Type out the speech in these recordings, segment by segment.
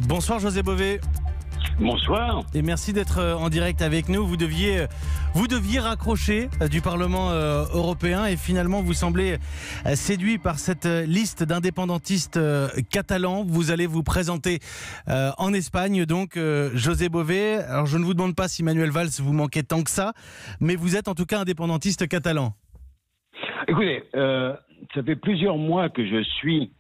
Bonsoir José Bové. Bonsoir. Et merci d'être en direct avec nous. Vous deviez raccrocher du Parlement européen et finalement vous semblez séduit par cette liste d'indépendantistes catalans. Vous allez vous présenter en Espagne, donc José Bové. Alors je ne vous demande pas si Manuel Valls vous manquait tant que ça, mais vous êtes en tout cas indépendantiste catalan. Écoutez, ça fait plusieurs mois que je suis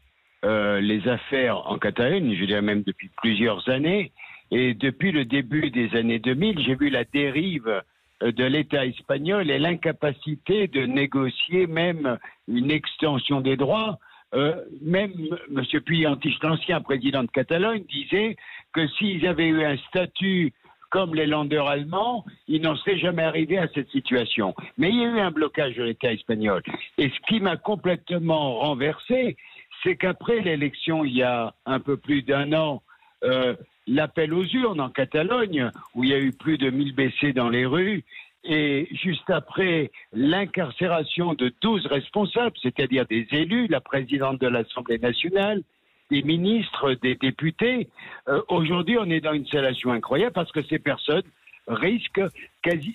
les affaires en Catalogne, je dirais même depuis plusieurs années. Et depuis le début des années 2000, j'ai vu la dérive de l'État espagnol et l'incapacité de négocier même une extension des droits. Même M. Puig-Antich, l'ancien président de Catalogne, disait que s'ils avaient eu un statut comme les Länder allemands, ils n'en seraient jamais arrivés à cette situation. Mais il y a eu un blocage de l'État espagnol. Et ce qui m'a complètement renversé, c'est qu'après l'élection, il y a un peu plus d'un an, l'appel aux urnes en Catalogne, où il y a eu plus de 1000 blessés dans les rues, et juste après l'incarcération de 12 responsables, c'est-à-dire des élus, la présidente de l'Assemblée nationale, des ministres, des députés, aujourd'hui on est dans une situation incroyable parce que ces personnes risquent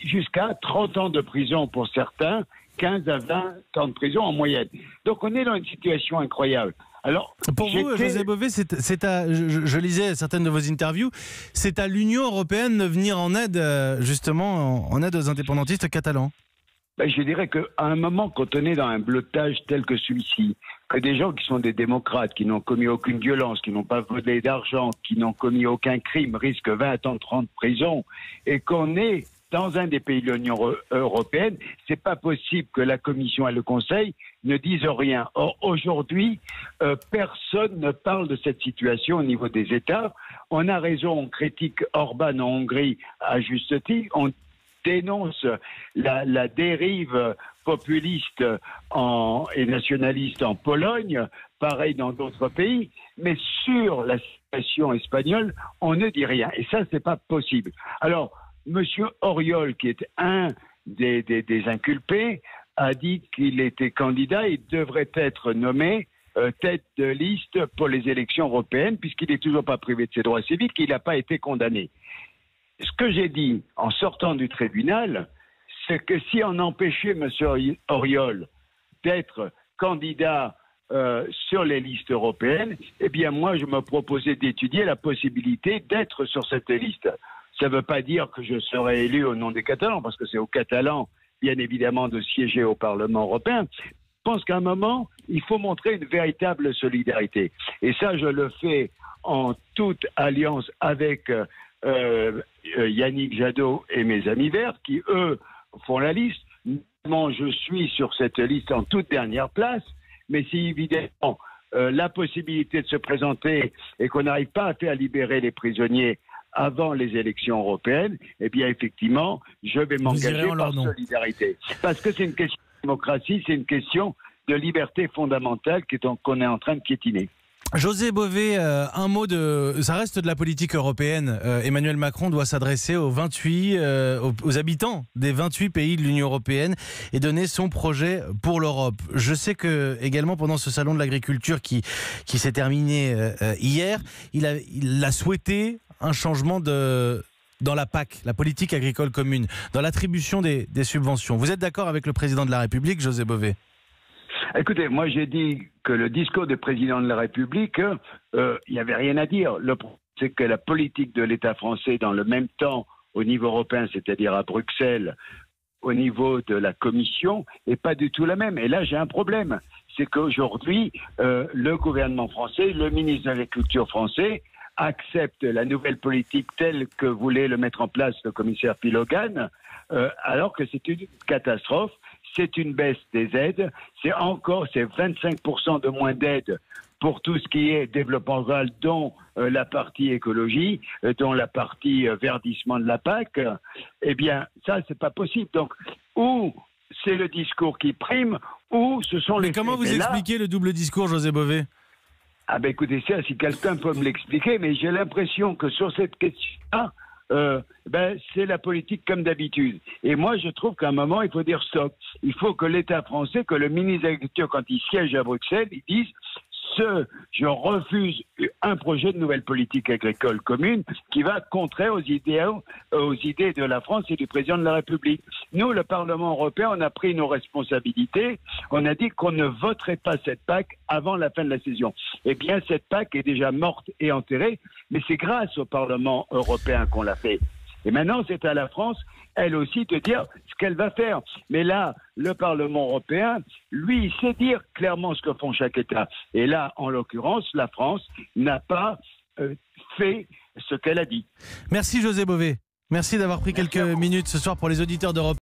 jusqu'à 30 ans de prison pour certains, 15 à 20 ans de prison en moyenne. Donc on est dans une situation incroyable. Alors, pour vous, José Bové, je lisais certaines de vos interviews, c'est à l'Union européenne de venir en aide, justement, en aide aux indépendantistes catalans. Je dirais qu'à un moment, quand on est dans un blocage tel que celui-ci, que des gens qui sont des démocrates, qui n'ont commis aucune violence, qui n'ont pas volé d'argent, qui n'ont commis aucun crime, risquent 20 ans, 30 de prison, et qu'on est dans un des pays de l'Union européenne, c'est pas possible que la Commission et le Conseil ne disent rien. Or, aujourd'hui, personne ne parle de cette situation au niveau des États. On a raison, on critique Orban en Hongrie à juste titre, on dénonce la dérive populiste et nationaliste en Pologne, pareil dans d'autres pays, mais sur la situation espagnole, on ne dit rien. Et ça, c'est pas possible. Alors, Monsieur Oriol, qui est un des inculpés, a dit qu'il était candidat et devrait être nommé tête de liste pour les élections européennes, puisqu'il n'est toujours pas privé de ses droits civiques, qu'il n'a pas été condamné. Ce que j'ai dit en sortant du tribunal, c'est que si on empêchait M. Oriol d'être candidat sur les listes européennes, eh bien moi je me proposais d'étudier la possibilité d'être sur cette liste. Ça ne veut pas dire que je serai élu au nom des Catalans, parce que c'est aux Catalans, bien évidemment, de siéger au Parlement européen. Je pense qu'à un moment, il faut montrer une véritable solidarité. Et ça, je le fais en toute alliance avec Yannick Jadot et mes amis verts, qui, eux, font la liste. Moi, je suis sur cette liste en toute dernière place, mais c'est évidemment la possibilité de se présenter et qu'on n'arrive pas à faire libérer les prisonniers avant les élections européennes, eh bien effectivement, je vais m'engager par solidarité. Parce que c'est une question de démocratie, c'est une question de liberté fondamentale qu'on est en train de piétiner. José Bové, un mot ça reste de la politique européenne. Emmanuel Macron doit s'adresser aux habitants des 28 pays de l'Union européenne et donner son projet pour l'Europe. Je sais que également pendant ce salon de l'agriculture qui s'est terminé hier, il a souhaité un changement dans la PAC, la politique agricole commune, dans l'attribution des subventions. Vous êtes d'accord avec le président de la République, José Bové ? Écoutez, moi j'ai dit que le discours du président de la République, il n'y avait rien à dire. Le problème, c'est que la politique de l'État français, dans le même temps, au niveau européen, c'est-à-dire à Bruxelles, au niveau de la Commission, n'est pas du tout la même. Et là, j'ai un problème. C'est qu'aujourd'hui, le gouvernement français, le ministre de l'Agriculture français, accepte la nouvelle politique telle que voulait le mettre en place le commissaire Pilogan, alors que c'est une catastrophe. C'est une baisse des aides, c'est 25% de moins d'aides pour tout ce qui est développement rural, dont la partie écologie, dont la partie verdissement de la PAC. Eh bien, ça, c'est pas possible. Donc, ou c'est le discours qui prime, ou ce sont les... Mais comment vous expliquez le double discours, José Bové ? Ah ben écoutez, ça, si quelqu'un peut me l'expliquer, mais j'ai l'impression que sur cette question-là, c'est la politique comme d'habitude. Et moi, je trouve qu'à un moment, il faut dire stop. Il faut que l'État français, que le ministre de l'Agriculture, quand il siège à Bruxelles, il dise je refuse un projet de nouvelle politique agricole commune qui va contrer aux idées de la France et du président de la République. Nous, le Parlement européen, on a pris nos responsabilités. On a dit qu'on ne voterait pas cette PAC avant la fin de la saison. Eh bien, cette PAC est déjà morte et enterrée, mais c'est grâce au Parlement européen qu'on l'a fait. Et maintenant, c'est à la France, elle aussi, de dire ce qu'elle va faire. Mais là, le Parlement européen, lui, il sait dire clairement ce que font chaque État. Et là, en l'occurrence, la France n'a pas fait ce qu'elle a dit. Merci José Bové. Merci d'avoir pris quelques minutes ce soir pour les auditeurs d'Europe.